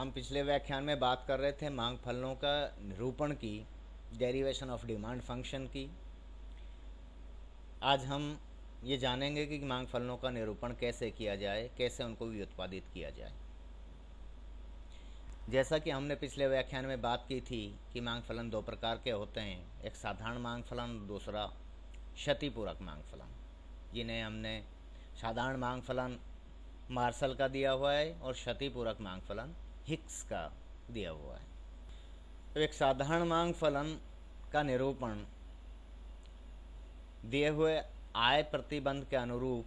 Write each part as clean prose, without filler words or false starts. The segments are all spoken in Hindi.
हम पिछले व्याख्यान में बात कर रहे थे मांग फलनों का निरूपण की, डेरिवेशन ऑफ डिमांड फंक्शन की। आज हम ये जानेंगे कि मांग फलनों का निरूपण कैसे किया जाए, कैसे उनको व्युत्पादित किया जाए। जैसा कि हमने पिछले व्याख्यान में बात की थी कि मांग फलन दो प्रकार के होते हैं, एक साधारण मांग फलन, दूसरा क्षतिपूरक मांग फलन। जिन्हें हमने साधारण मांग फलन मार्शल का दिया हुआ है और क्षतिपूरक मांग फलन हिक्स का दिया हुआ है। तो एक साधारण मांग फलन का निरूपण दिए हुए आय प्रतिबंध के अनुरूप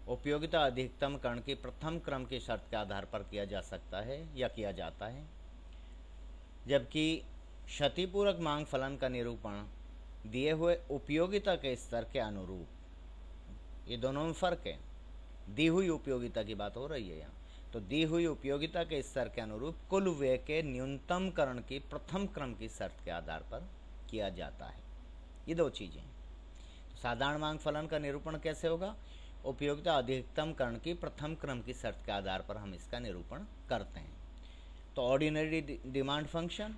उपयोगिता अधिकतमकरण की प्रथम क्रम की शर्त के आधार पर किया जा सकता है या किया जाता है, जबकि क्षतिपूरक मांग फलन का निरूपण दिए हुए उपयोगिता के स्तर के अनुरूप। ये दोनों में फ़र्क है। दी हुई उपयोगिता की बात हो रही है यहाँ, तो दी हुई उपयोगिता के स्तर के अनुरूप कुल व्यय के न्यूनतमकरण की प्रथम क्रम की शर्त के आधार पर किया जाता है। ये दो चीज़ें। तो साधारण मांग फलन का निरूपण कैसे होगा? उपयोगिता अधिकतमकरण की प्रथम क्रम की शर्त के आधार पर हम इसका निरूपण करते हैं। तो ऑर्डिनरी डिमांड फंक्शन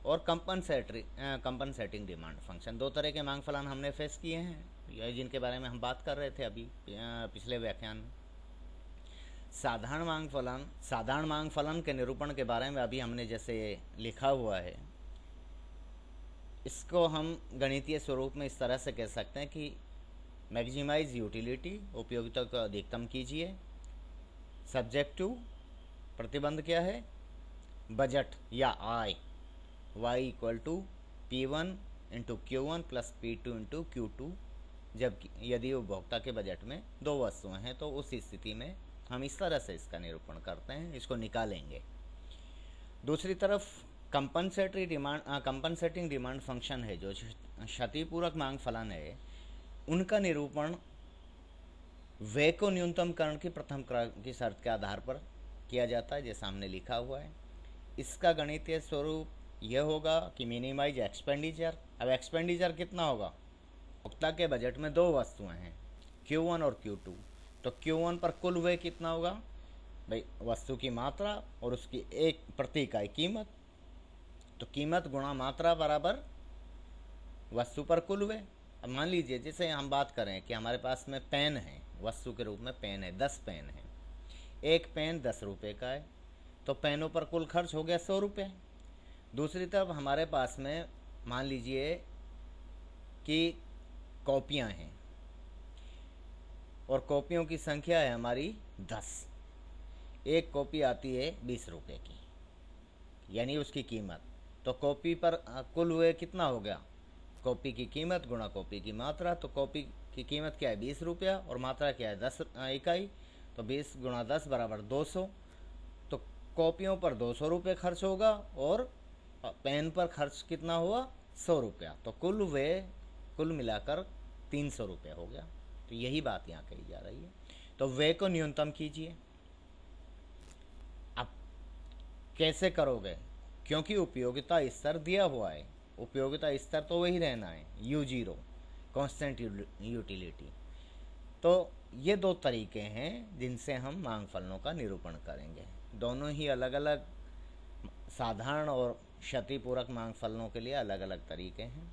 और कंपनसेटिंग डिमांड फंक्शन, दो तरह के मांग फलन हमने फेस किए हैं, जिनके बारे में हम बात कर रहे थे अभी पिछले व्याख्यान में। साधारण मांग फलन के निरूपण के बारे में अभी हमने जैसे लिखा हुआ है, इसको हम गणितीय स्वरूप में इस तरह से कह सकते हैं कि मैक्सिमाइज यूटिलिटी, उपयोगिता को अधिकतम कीजिए। सब्जेक्ट टू प्रतिबंध क्या है? बजट या आय, y equal to P1 into Q1 plus P2 into Q2, जबकि यदि उपभोक्ता के बजट में दो वस्तुएं हैं तो उस स्थिति में हम इस तरह से इसका निरूपण करते हैं, इसको निकालेंगे। दूसरी तरफ कंपनसेटिंग डिमांड फंक्शन है, जो क्षतिपूरक मांग फलन है, उनका निरूपण व्यय को न्यूनतमकरण की प्रथम क्रम की शर्त के आधार पर किया जाता है, जैसा हमने लिखा हुआ है। इसका गणितीय स्वरूप यह होगा कि मिनिमाइज एक्सपेंडिचर। अब एक्सपेंडिचर कितना होगा? उपभोक्ता के बजट में दो वस्तुएं हैं, Q1 और Q2, तो Q1 पर कुल व्यय कितना होगा? भाई वस्तु की मात्रा और उसकी एक प्रति इकाई कीमत, तो कीमत गुणा मात्रा बराबर वस्तु पर कुल व्यय। अब मान लीजिए जैसे हम बात करें कि हमारे पास में पेन है, वस्तु के रूप में पेन है, 10 पेन है, एक पेन 10 रुपये का है, तो पेनों पर कुल खर्च हो गया 100 रुपये। दूसरी तरफ हमारे पास में मान लीजिए कि कॉपियाँ हैं और कॉपियों की संख्या है हमारी 10। एक कॉपी आती है 20 रुपये की, यानी उसकी कीमत, तो कॉपी पर कुल व्यय कितना हो गया? कॉपी की कीमत गुणा कॉपी की मात्रा। तो कॉपी की कीमत क्या है? 20 रुपया, और मात्रा क्या है? 10 इकाई, तो 20 गुणा 10 बराबर 200। तो कॉपियों पर 200 रुपये खर्च होगा और पेन पर खर्च कितना हुआ? 100 रुपया। तो कुल व्यय कुल मिलाकर 300 रुपये हो गया। तो यही बात यहाँ कही जा रही है। तो व्यय को न्यूनतम कीजिए। अब कैसे करोगे? क्योंकि उपयोगिता स्तर दिया हुआ है, उपयोगिता स्तर तो वही रहना है, U0 कांस्टेंट यूटिलिटी। तो ये दो तरीके हैं जिनसे हम मांग फलनों का निरूपण करेंगे। दोनों ही अलग अलग, साधारण और क्षतिपूरक मांग फलनों के लिए अलग अलग तरीके हैं।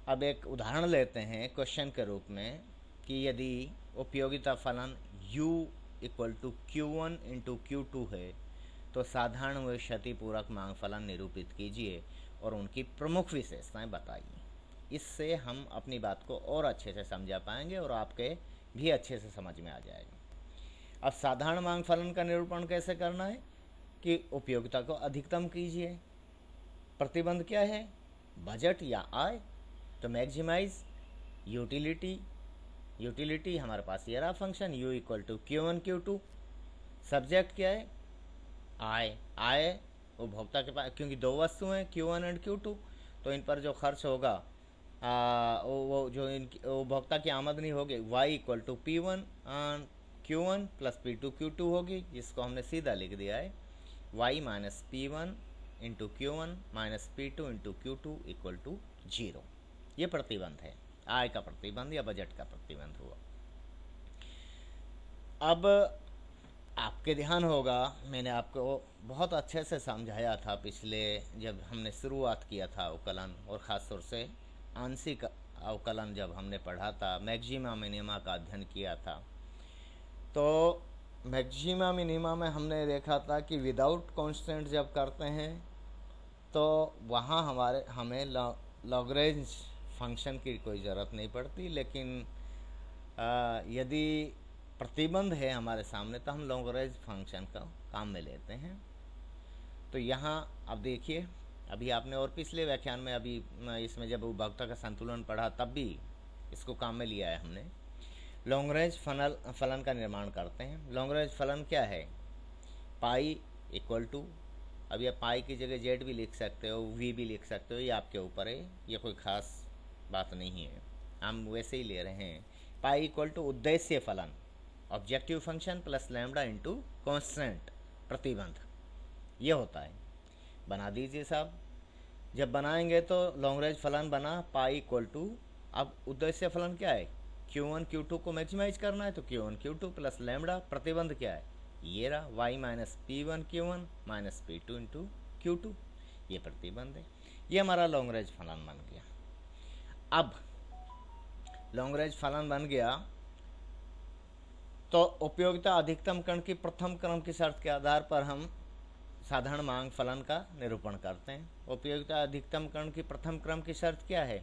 अब एक उदाहरण लेते हैं क्वेश्चन के रूप में कि यदि उपयोगिता फलन U equal to Q1 into Q2 है, तो साधारण व क्षतिपूरक मांग फलन निरूपित कीजिए और उनकी प्रमुख विशेषताएं बताइए। इससे हम अपनी बात को और अच्छे से समझा पाएंगे और आपके भी अच्छे से समझ में आ जाएगा। अब साधारण मांग फलन का निरूपण कैसे करना है कि उपयोगिता को अधिकतम कीजिए। प्रतिबंध क्या है? बजट या आय। तो मैक्सिमाइज यूटिलिटी हमारे पास ये रहा function U equal to Q1 Q2। Subject क्या है? आय उपभोक्ता के पास, क्योंकि दो वस्तु हैं Q1 एंड Q2, तो इन पर जो खर्च होगा वो जो इनकी उपभोक्ता की आमदनी होगी Y equal to P1 Q1 plus P2 Q2 होगी, जिसको हमने सीधा लिख दिया है Y minus P1 into Q1 minus P2 into Q2 equal to 0। ये प्रतिबंध है, आय का प्रतिबंध या बजट का प्रतिबंध हुआ। अब आपके ध्यान होगा, मैंने आपको बहुत अच्छे से समझाया था पिछले, जब हमने शुरुआत किया था अवकलन, और ख़ास तौर से आंशिक अवकलन जब हमने पढ़ा था, मैक्सिमा मिनिमा का अध्ययन किया था। तो मैक्सिमा मिनिमा में हमने देखा था कि विदाउट कांस्टेंट जब करते हैं तो वहाँ हमें लॉगरेंज फंक्शन की कोई ज़रूरत नहीं पड़ती, लेकिन यदि प्रतिबंध है हमारे सामने तो हम लॉगरेंज फंक्शन का काम में लेते हैं। तो यहाँ अब देखिए, अभी आपने और पिछले व्याख्यान में अभी इसमें जब उपभोक्ता का संतुलन पढ़ा तब भी इसको काम में लिया है हमने। लॉन्गरेंज फलन का निर्माण करते हैं। लॉन्गरेंज फलन क्या है? पाई इक्वल टू, अब यह पाई की जगह जेड भी लिख सकते हो, वी भी लिख सकते हो, ये आपके ऊपर है, ये कोई ख़ास बात नहीं है, हम वैसे ही ले रहे हैं। पाई इक्वल टू उद्देश्य फलन, objective function plus lambda into constant प्रतिबंध, ये होता है। बना दीजिए साहब। जब बनाएंगे तो लॉन्गरेंज फलन बना पाई इक्वल टू, अब उद्देश्य फलन क्या है? Q1 Q2 को मैक्सिमाइज करना है तो Q1 Q2 प्लस लैम्डा, प्रतिबंध क्या है? ये रहा y minus P1 Q1 minus P2 into Q2, ये प्रतिबंध है। ये हमारा लॉन्गरेंज फलन बन गया। अब लॉन्गरेंज फलन बन गया तो उपयोगिता अधिकतम कण की प्रथम क्रम की शर्त के आधार पर हम साधारण मांग फलन का निरूपण करते हैं। उपयोगिता अधिकतम कण की प्रथम क्रम की शर्त क्या है?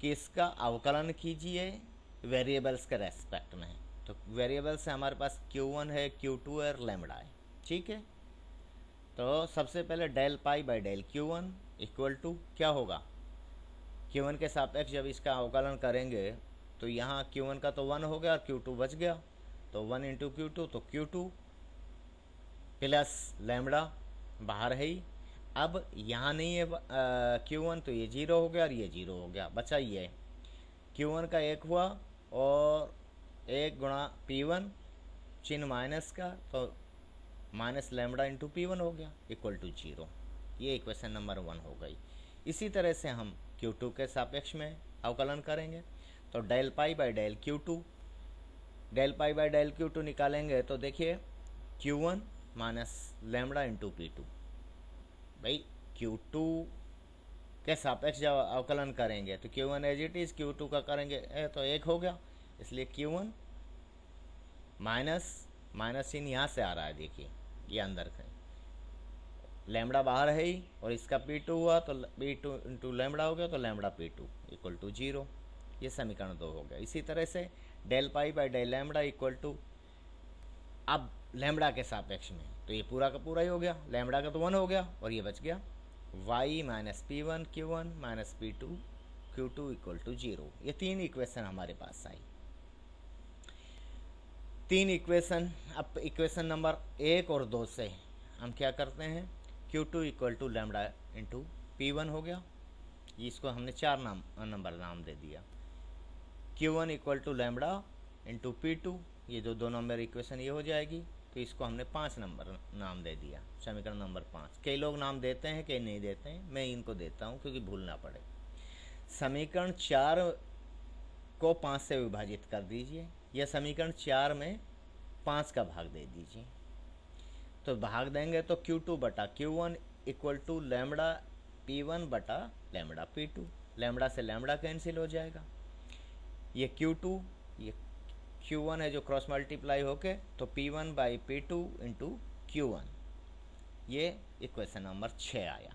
कि इसका अवकलन कीजिए वेरिएबल्स के रेस्पेक्ट में। तो वेरिएबल्स से हमारे पास Q1 है, Q2 है और लैम्डा है, ठीक है। तो सबसे पहले del pi by del Q1 equal to क्या होगा? Q1 के सापेक्ष जब इसका अवकलन करेंगे तो यहाँ Q1 का तो 1 हो गया और Q2 बच गया, तो 1 इंटू Q2 तो Q2 प्लस लैम्डा बाहर है ही। अब यहाँ नहीं है Q1 तो ये 0 हो गया और ये 0 हो गया, बचा ये Q1 का 1 हुआ और 1 गुणा P1 चिन्ह माइनस का, तो माइनस लैम्डा इंटू P1 हो गया इक्वल टू 0। ये इक्वेशन नंबर 1 हो गई। इसी तरह से हम Q2 के सापेक्ष में अवकलन करेंगे तो del pi by del Q2, del pi by del Q2 निकालेंगे तो देखिए Q1 minus lambda into P2। भाई Q2 के सापेक्ष जब अवकलन करेंगे तो Q1 as it is, Q2 का करेंगे तो 1 हो गया, इसलिए Q1 माइनस माइनस चिन्ह यहाँ से आ रहा है, देखिए ये अंदर है, लैम्डा बाहर है ही, और इसका P2 हुआ तो P2 इंटू लैम्डा हो गया, तो लैम्डा P2 इक्वल टू 0। ये समीकरण 2 हो गया। इसी तरह से del pi by del lambda equal to, अब लैम्डा के सापेक्ष में तो ये पूरा का पूरा ही हो गया, लैम्डा का तो 1 हो गया और ये बच गया, y minus P1 Q1 minus P2 Q2 equal to 0। ये 3 इक्वेशन हमारे पास आई, 3 इक्वेशन। अब इक्वेशन नंबर 1 और 2 से हम क्या करते हैं? Q2 equal to lambda into P1 हो गया, इसको हमने 4 नंबर नाम दे दिया। Q1 equal to lambda into P2, ये जो 2 नंबर इक्वेशन ये हो जाएगी, तो इसको हमने 5 नंबर नाम दे दिया, समीकरण नंबर 5। कई लोग नाम देते हैं, कई नहीं देते हैं, मैं इनको देता हूँ क्योंकि भूल ना पड़े। समीकरण 4 को 5 से विभाजित कर दीजिए, या समीकरण 4 में 5 का भाग दे दीजिए। तो भाग देंगे तो Q2 बटा Q1 equal to lambda P1 बटा लैम्डा P2, लैम्डा से लैम्डा कैंसिल हो जाएगा, ये Q2 ये Q1 है जो क्रॉस मल्टीप्लाई होके, तो P1 by P2 into Q1, ये इक्वेशन नंबर 6 आया।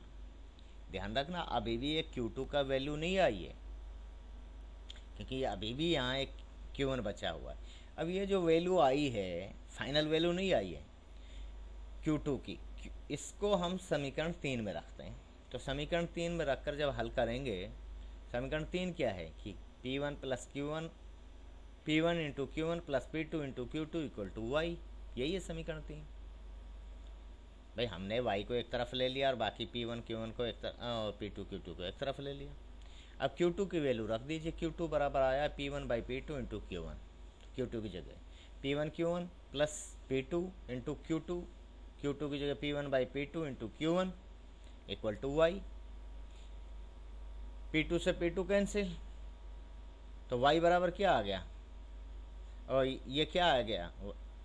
ध्यान रखना अभी भी एक Q2 का वैल्यू नहीं आई है, क्योंकि अभी भी यहाँ एक Q1 बचा हुआ है। अब ये जो वैल्यू आई है फाइनल वैल्यू नहीं आई है Q2 की, इसको हम समीकरण 3 में रखते हैं। तो समीकरण 3 में रखकर जब हल करेंगे, समीकरण 3 क्या है कि P1 plus Q1 P1 into Q1 plus P2 into Q2 equal to y, यही है समीकरण 3। भाई हमने y को एक तरफ ले लिया और बाकी P1 Q1 को एक तरफ और P2 Q2 को एक तरफ ले लिया। अब Q2 की वैल्यू रख दीजिए, Q2 बराबर आया P1 by P2 into Q1, Q2 की जगह P1 Q1 plus P2 into Q2, Q2 की जगह P1 by P2 into Q1 equal to y। P2 से P2 कैंसिल, तो y बराबर क्या आ गया, और ये क्या आ गया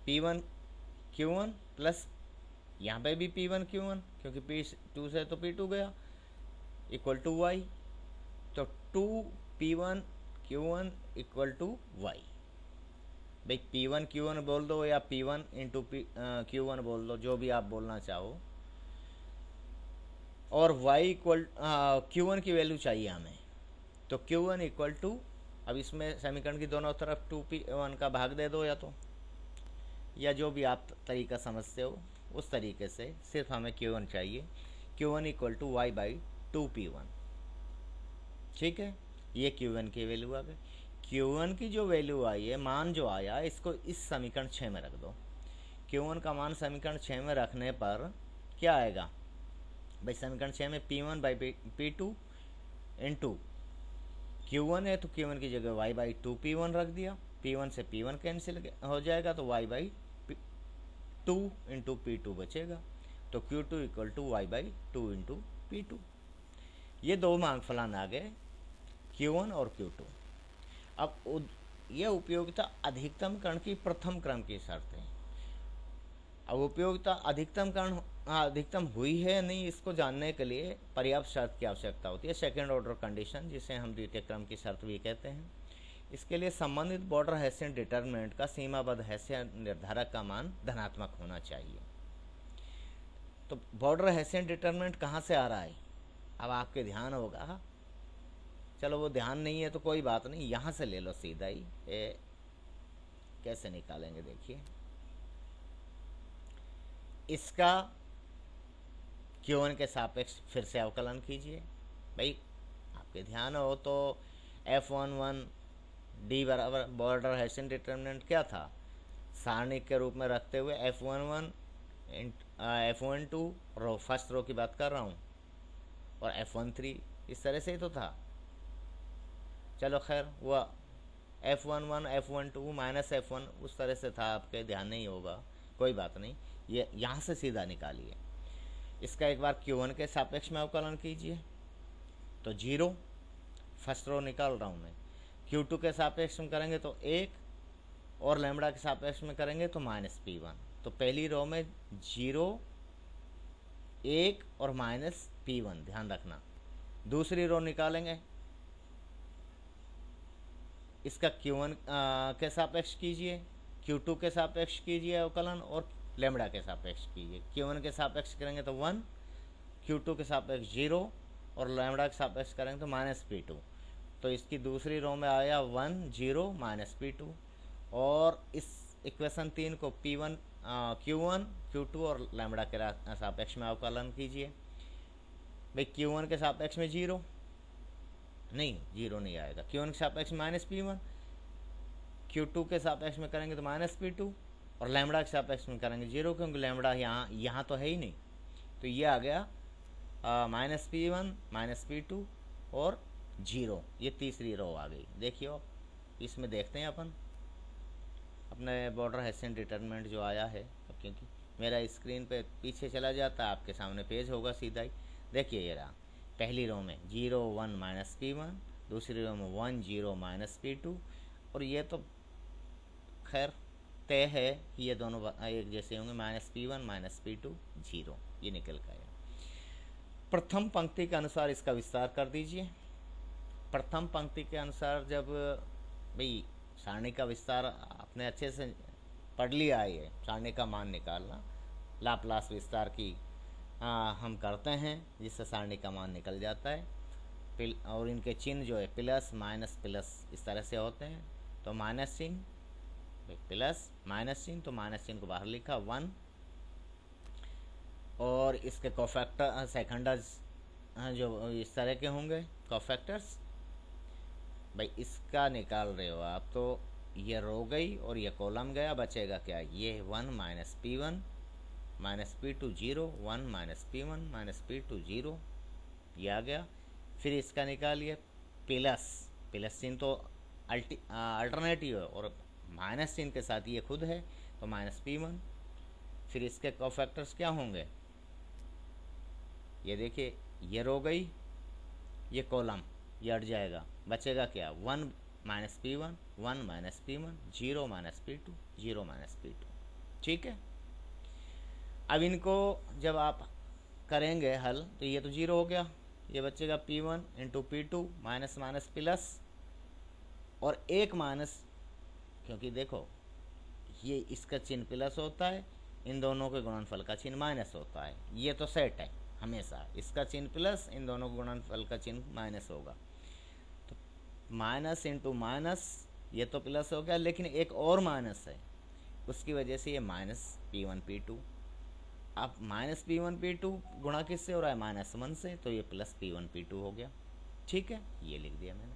P1 Q1 प्लस यहाँ पे भी P1 Q1, क्योंकि P2 से तो P2 गया, इक्वल टू Y। तो 2P1 Q1 equal to Y। भाई P1 Q1 बोल दो या P1 इंटू Q1 बोल दो, जो भी आप बोलना चाहो। और Y इक्वल Q1 की वैल्यू चाहिए हमें, तो Q1 इक्वल टू, अब इसमें समीकरण की दोनों तरफ 2P1 का भाग दे दो, या जो भी आप तरीका समझते हो उस तरीके से, सिर्फ हमें Q1 चाहिए। Q1 equal to Y by 2P1। ठीक है, ये Q1 की वैल्यू आ गई। Q1 की जो वैल्यू आई है, मान जो आया, इसको इस समीकरण 6 में रख दो। Q1 का मान समीकरण 6 में रखने पर क्या आएगा भाई? समीकरण 6 में P1 by P2 into Q1 है, तो Q1 की जगह Y बाई 2P1 रख दिया। P1 से P1 कैंसिल हो जाएगा, तो Y बाई 2 इंटू P2 बचेगा। तो Q2 equal to Y by 2 into P2। ये दो मांग फलन आ गए, Q1 और Q2। अब यह उपयोगिता अधिकतम कण की प्रथम क्रम की शर्त है। अब उपयोगिता अधिकतम हुई है या नहीं, इसको जानने के लिए पर्याप्त शर्त की आवश्यकता होती है, सेकेंड ऑर्डर कंडीशन, जिसे हम द्वितीय क्रम की शर्त भी कहते हैं। इसके लिए संबंधित बॉर्डर हैसियन डिटर्मिनेंट का सीमाबद्ध हैसियन निर्धारक का मान धनात्मक होना चाहिए। तो बॉर्डर हैसियन डिटर्मिनेंट कहाँ से आ रहा है? अब आपके ध्यान होगा, चलो वो ध्यान नहीं है तो कोई बात नहीं, यहाँ से ले लो सीधा ही। कैसे निकालेंगे देखिए, इसका Q1 के सापेक्ष फिर से अवकलन कीजिए। भाई आपके ध्यान हो तो F11 D बराबर बॉर्डर हैसियन डिटर्मिनेंट क्या था? सारणिक के रूप में रखते हुए F11 F12 रो, फर्स्ट रो की बात कर रहा हूँ, और F13 इस तरह से ही तो था। चलो खैर, वह F11 F12 माइनस F1 उस तरह से था, आपके ध्यान नहीं होगा, कोई बात नहीं। ये यहाँ से सीधा निकालिए। इसका एक बार Q1 के सापेक्ष में अवकलन कीजिए, तो 0, फर्स्ट रो निकाल रहा हूँ मैं। Q2 के सापेक्ष में करेंगे तो 1, और लैम्बडा के सापेक्ष में करेंगे तो माइनस P1। तो पहली रो में 0, 1 और माइनस P1, ध्यान रखना। दूसरी रो निकालेंगे, इसका Q1 के सापेक्ष कीजिए, Q2 के सापेक्ष कीजिए अवकलन, और लैम्बडा के सापेक्ष कीजिए। Q1 के सापेक्ष करेंगे तो 1, Q2 के सापेक्ष 0, और लैम्बडा के सापेक्ष करेंगे तो माइनस P2। तो इसकी दूसरी रो में आया 1, 0, माइनस P2। और इस इक्वेशन 3 को P1 Q1, Q2 और लैम्बडा के सापेक्ष में अवकलन कीजिए। भाई Q1 के सापेक्ष में 0 नहीं आएगा। Q1 के सापेक्ष में माइनस P1, Q2 के सापेक्ष में करेंगे तो माइनस P2, और लैम्बडा के सापेक्ष में करेंगे 0, क्योंकि लैम्बडा यहाँ तो है ही नहीं। तो ये आ गया माइनस P1, माइनस P2 और 0। ये तीसरी रो आ गई। देखिए इसमें देखते हैं अपन अपने बॉर्डर हैसियन डिटर्मिनेंट जो आया है, क्योंकि मेरा स्क्रीन पे पीछे चला जाता है, आपके सामने पेज होगा सीधा ही। देखिए ये रहा, पहली रो में 0, 1 माइनस P1, दूसरी रो में 1, 0 माइनस P2, और ये तो खैर तय है कि ये दोनों एक जैसे होंगे, माइनस P1 माइनस P2 0, ये निकल गया। प्रथम पंक्ति के अनुसार इसका विस्तार कर दीजिए। प्रथम पंक्ति के अनुसार, जब भाई सारणी का विस्तार आपने अच्छे से पढ़ लिया है, ये सारणी का मान निकालना, लाप्लास विस्तार की हम करते हैं, जिससे सारणी का मान निकल जाता है। और इनके चिन्ह जो है प्लस माइनस प्लस इस तरह से होते हैं। तो माइनस चिन्ह प्लस, माइनस चिन्ह, तो माइनस चिन्ह को बाहर लिखा 1, और इसके कोफैक्टर सेकंडर्स जो इस तरह के होंगे कोफैक्टर्स, भाई इसका निकाल रहे हो आप, तो ये रो गई और ये कॉलम गया, बचेगा क्या? ये 1 minus P1 minus P2 0, 1 minus P1 minus P2 0, ये आ गया। फिर इसका निकालिए प्लस चिन्ह तो अल्टरनेटिव है, और माइनस चिन्ह के साथ ये खुद है, तो माइनस P1। फिर इसके कोफैक्टर्स क्या होंगे? ये देखिए, ये रो गई, ये कॉलम ये हट जाएगा, बचेगा क्या? 1 minus P1, 1 minus P1, 0 minus P2, 0 minus P2। ठीक है, अब इनको जब आप करेंगे हल तो ये तो जीरो हो गया, ये बचेगा P1 into P2 minus minus plus, और एक माइनस, क्योंकि देखो ये इसका चिन्ह प्लस होता है, इन दोनों के गुणनफल का चिन्ह माइनस होता है, ये तो सेट है हमेशा, इसका चिन्ह प्लस, इन दोनों के गुणनफल का चिन्ह माइनस होगा। तो माइनस इंटू माइनस, ये तो प्लस हो गया लेकिन एक और माइनस है, उसकी वजह से ये माइनस P1 P2। अब माइनस P1 P2 गुणा किससे हो रहा है, -1 से, तो ये प्लस P1 P2 हो गया। ठीक है, ये लिख दिया मैंने।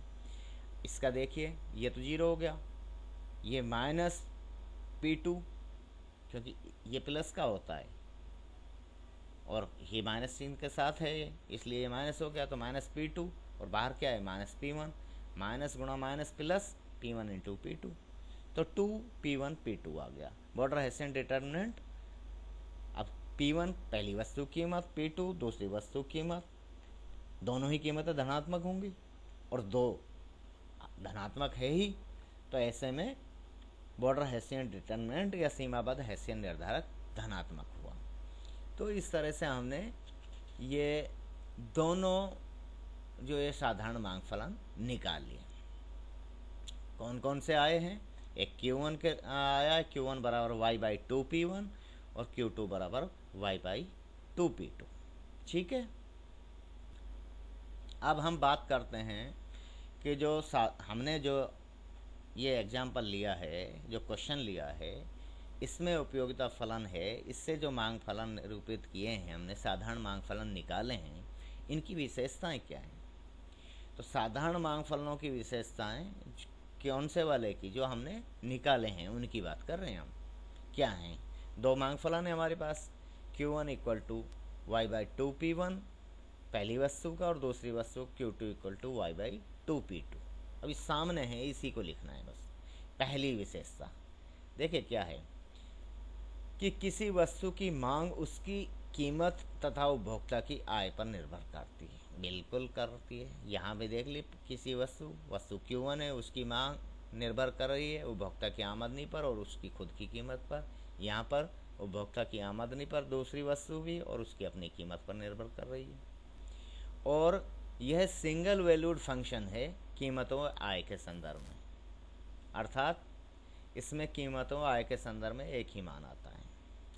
इसका देखिए ये तो जीरो हो गया, ये माइनस P2 क्योंकि ये प्लस का होता है और ये माइनस चिन्ह के साथ है ये, इसलिए ये माइनस हो गया, तो माइनस P2, और बाहर क्या है माइनस P1, माइनस गुणा minus plus P1 into P2, तो 2P1 P2 आ गया। बॉर्डर हेसियन डिटर्मिनेंट, अब P1 पहली वस्तु की कीमत, P2 दूसरी वस्तु की कीमत, दोनों ही कीमतें धनात्मक होंगी और दो धनात्मक है ही, तो ऐसे में बॉर्डर हेसियन डिटर्मिनेंट या सीमाबद्ध हेसियन निर्धारक धनात्मक हुआ। तो इस तरह से हमने ये दोनों जो ये साधारण मांग फलन निकाल लिए। कौन कौन से आए हैं, एक Q1 के आया, Q1 बराबर y/2P1 और Q2 बराबर y/2P2। ठीक है, अब हम बात करते हैं कि जो हमने जो ये एग्जाम्पल लिया है, जो क्वेश्चन लिया है, इसमें उपयोगिता फलन है, इससे जो मांग फलन निरूपित किए हैं हमने, साधारण मांग फलन निकाले हैं, इनकी विशेषताएं क्या हैं। तो साधारण मांग फलनों की विशेषताएं कौन से वाले की, जो हमने निकाले हैं उनकी बात कर रहे हैं हम। क्या हैं, दो मांग फलन है हमारे पास, Q1 इक्वल टू y/2P1 पहली वस्तु का, और दूसरी वस्तु Q2 इक्वल टू y/2P2। अभी सामने है, इसी को लिखना है बस। पहली विशेषता देखिए क्या है कि किसी वस्तु की मांग उसकी कीमत तथा उपभोक्ता की आय पर निर्भर करती है। बिल्कुल करती है, यहाँ भी देख ली, किसी वस्तु Q1 है, उसकी मांग निर्भर कर रही है उपभोक्ता की आमदनी पर और उसकी खुद की कीमत पर। यहाँ पर उपभोक्ता की आमदनी पर दूसरी वस्तु भी और उसकी अपनी कीमत पर निर्भर कर रही है, और यह सिंगल वैल्यूड फंक्शन है कीमतों आय के संदर्भ में, अर्थात इसमें कीमतों आय के संदर्भ में एक ही मान आता है।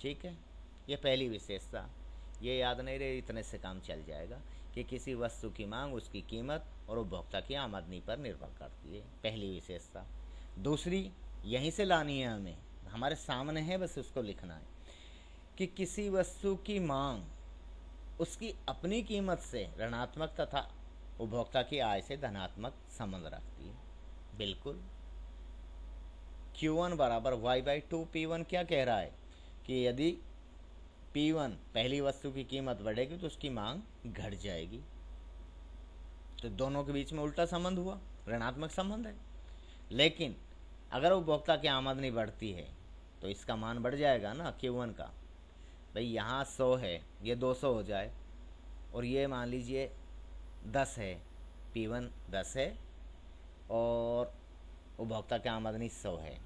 ठीक है, ये पहली विशेषता, ये याद नहीं रहे, इतने से काम चल जाएगा कि किसी वस्तु की मांग उसकी कीमत और उपभोक्ता की आमदनी पर निर्भर करती है, पहली विशेषता। दूसरी यहीं से लानी है हमें, हमारे सामने है, बस उसको लिखना है कि किसी वस्तु की मांग उसकी अपनी कीमत से ऋणात्मक तथा उपभोक्ता की आय से धनात्मक संबंध रखती है। बिल्कुल, Q1 बराबर y/2P1 क्या कह रहा है कि यदि P1 पहली वस्तु की कीमत बढ़ेगी तो उसकी मांग घट जाएगी, तो दोनों के बीच में उल्टा संबंध हुआ, ऋणात्मक संबंध है। लेकिन अगर उपभोक्ता की आमदनी बढ़ती है तो इसका मान बढ़ जाएगा ना Q1 का। भाई यहाँ 100 है, ये 200 हो जाए, और ये मान लीजिए 10 है, P1 10 है और उपभोक्ता की आमदनी 100 है,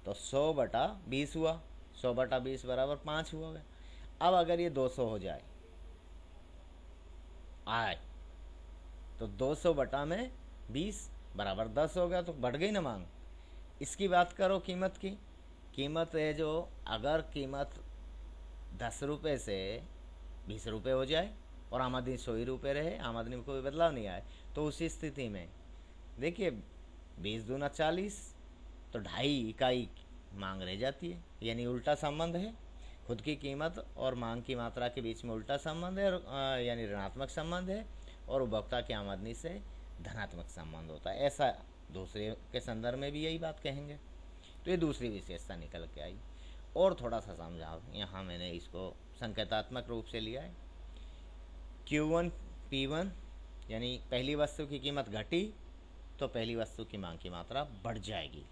तो 100/20 हुआ, 100/20 बराबर 5 हुआ। अब अगर ये 200 हो जाए आय, तो 200/20 बराबर 10 हो गया, तो बढ़ गई ना मांग। इसकी बात करो कीमत की, कीमत है जो अगर कीमत 10 रुपये से 20 रुपये हो जाए और आमदनी 100 ही रुपये रहे, आमदनी में कोई बदलाव नहीं आए, तो उसी स्थिति में देखिए 20 दूना 40, तो 2.5 इकाई मांग रह जाती है, यानी उल्टा संबंध है। खुद की कीमत और मांग की मात्रा के बीच में उल्टा संबंध है, यानी ऋणात्मक संबंध है, और उपभोक्ता की आमदनी से धनात्मक संबंध होता है। ऐसा दूसरे के संदर्भ में भी यही बात कहेंगे। तो ये दूसरी विशेषता निकल के आई। और थोड़ा सा समझाओ, यहाँ मैंने इसको संकेतात्मक रूप से लिया है। Q1 P1 यानी पहली वस्तु की कीमत घटी तो पहली वस्तु की मांग की मात्रा बढ़ जाएगी,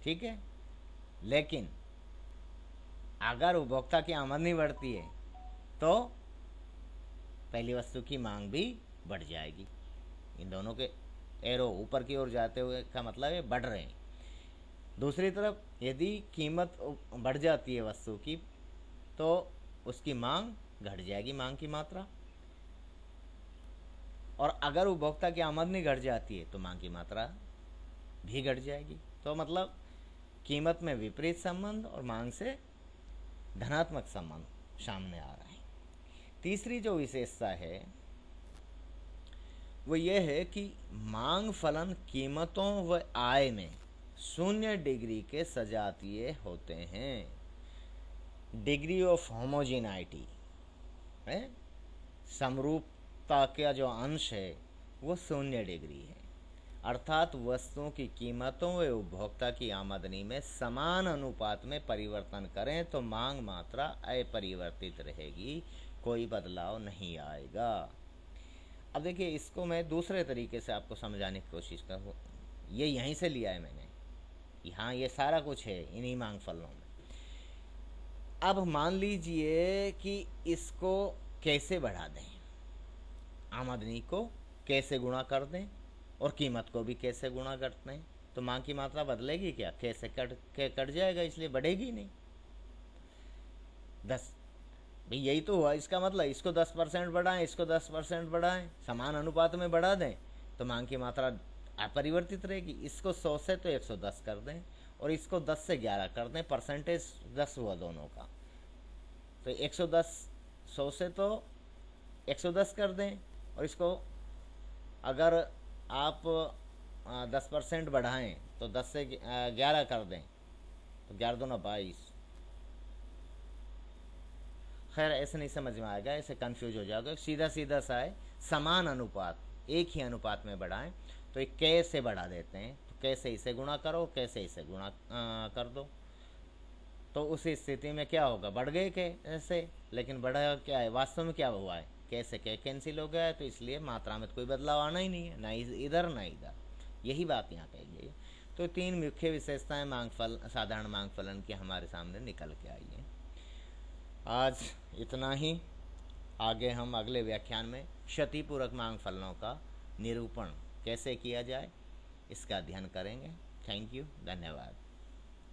ठीक है। लेकिन अगर उपभोक्ता की आमदनी बढ़ती है तो पहली वस्तु की मांग भी बढ़ जाएगी। इन दोनों के एरो ऊपर की ओर जाते हुए का मतलब है बढ़ रहे हैं। दूसरी तरफ यदि कीमत बढ़ जाती है वस्तु की तो उसकी मांग घट जाएगी, मांग की मात्रा। और अगर उपभोक्ता की आमदनी घट जाती है तो मांग की मात्रा भी घट जाएगी। तो मतलब कीमत में विपरीत संबंध और मांग से धनात्मक संबंध सामने आ रहा है। तीसरी जो विशेषता है वो ये है कि मांग फलन कीमतों व आय में 0 डिग्री के सजातीय होते हैं। डिग्री ऑफ होमोजेनाइटी है, समरूपता का जो अंश है वो 0 डिग्री है। अर्थात वस्तुओं की कीमतों व उपभोक्ता की आमदनी में समान अनुपात में परिवर्तन करें तो मांग मात्रा अपरिवर्तित रहेगी, कोई बदलाव नहीं आएगा। अब देखिए, इसको मैं दूसरे तरीके से आपको समझाने की कोशिश करूँ। ये यहीं से लिया है मैंने, यहाँ ये सारा कुछ है इन्हीं मांग फलों में। अब मान लीजिए कि इसको कैसे बढ़ा दें, आमदनी को कैसे गुणा कर दें और कीमत को भी कैसे गुणा करते हैं, तो मांग की मात्रा बदलेगी क्या? कैसे कट जाएगा, इसलिए बढ़ेगी नहीं। 10 भाई यही तो हुआ। इसका मतलब इसको 10% बढ़ाएं, इसको 10% बढ़ाएं, समान अनुपात में बढ़ा दें तो मांग की मात्रा अपरिवर्तित रहेगी। इसको 100 से तो 110 कर दें और इसको 10 से 11 कर दें, परसेंटेज 10 हुआ दोनों का। तो 110 100 से तो 110 कर दें और इसको अगर आप 10% बढ़ाएं तो 10 से 11 कर दें तो 11 दूना 22। खैर ऐसे नहीं समझ में आएगा, ऐसे कंफ्यूज हो जाओगे। सीधा सीधा सा है, समान अनुपात एक ही अनुपात में बढ़ाएं तो एक कैसे बढ़ा देते हैं, तो कैसे इसे गुणा करो, कैसे इसे गुणा कर दो, तो उस स्थिति में क्या होगा? बढ़ गए कैसे, लेकिन बढ़ा क्या है वास्तव में, क्या हुआ है? कैसे कैंसिल हो गया है, तो इसलिए मात्रा में कोई बदलाव आना ही नहीं है, ना इधर ना इधर। यही बात यहाँ कही गई है। तो 3 मुख्य विशेषताएं साधारण मांग फलन की हमारे सामने निकल के आई हैं। आज इतना ही। आगे हम अगले व्याख्यान में क्षतिपूरक मांग फलनों का निरूपण कैसे किया जाए इसका अध्ययन करेंगे। थैंक यू, धन्यवाद।